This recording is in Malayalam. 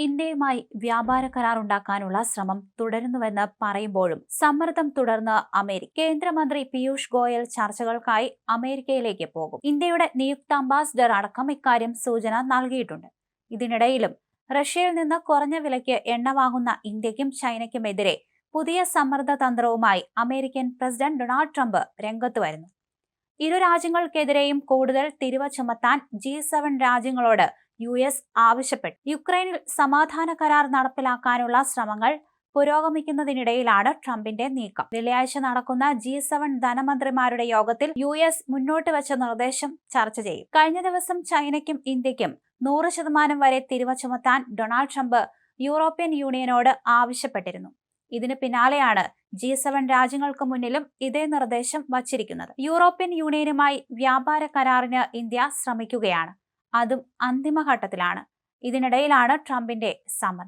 ഇന്ത്യയുമായി വ്യാപാര കരാർ ഉണ്ടാക്കാനുള്ള ശ്രമം തുടരുന്നുവെന്ന് പറയുമ്പോഴും സമ്മർദ്ദം തുടർന്ന് അമേരിക്ക. കേന്ദ്രമന്ത്രി പീയൂഷ് ഗോയൽ ചർച്ചകൾക്കായി അമേരിക്കയിലേക്ക് പോകും. ഇന്ത്യയുടെ നിയുക്ത അംബാസിഡർ അടക്കം ഇക്കാര്യം സൂചന നൽകിയിട്ടുണ്ട്. ഇതിനിടയിലും റഷ്യയിൽ നിന്ന് കുറഞ്ഞ വിലയ്ക്ക് എണ്ണ വാങ്ങുന്ന ഇന്ത്യക്കും ചൈനയ്ക്കുമെതിരെ പുതിയ സമ്മർദ്ദ തന്ത്രവുമായി അമേരിക്കൻ പ്രസിഡന്റ് ഡൊണാൾഡ് ട്രംപ് രംഗത്ത് വരുന്നു. ഇരു രാജ്യങ്ങൾക്കെതിരെയും കൂടുതൽ തിരിവ ചുമത്താൻ G7 രാജ്യങ്ങളോട് US ആവശ്യപ്പെട്ടു. യുക്രൈനിൽ സമാധാന കരാർ നടപ്പിലാക്കാനുള്ള ശ്രമങ്ങൾ പുരോഗമിക്കുന്നതിനിടയിലാണ് ട്രംപിന്റെ നീക്കം. വെള്ളിയാഴ്ച നടക്കുന്ന G7 ധനമന്ത്രിമാരുടെ യോഗത്തിൽ US മുന്നോട്ട് വെച്ച നിർദ്ദേശം ചർച്ച ചെയ്യും. കഴിഞ്ഞ ദിവസം ചൈനയ്ക്കും ഇന്ത്യക്കും 100% വരെ തിരിവ ചുമത്താൻ ഡൊണാൾഡ് ട്രംപ് യൂറോപ്യൻ യൂണിയനോട് ആവശ്യപ്പെട്ടിരുന്നു. ഇതിന് പിന്നാലെയാണ് G7 രാജ്യങ്ങൾക്ക് മുന്നിലും ഇതേ നിർദ്ദേശം വച്ചിരിക്കുന്നത്. യൂറോപ്യൻ യൂണിയനുമായി വ്യാപാര കരാറിന് ഇന്ത്യ ശ്രമിക്കുകയാണ്. അതും അന്തിമഘട്ടത്തിലാണ്. ഇതിനിടയിലാണ് ട്രംപിന്റെ സമ്മർദ്ദം.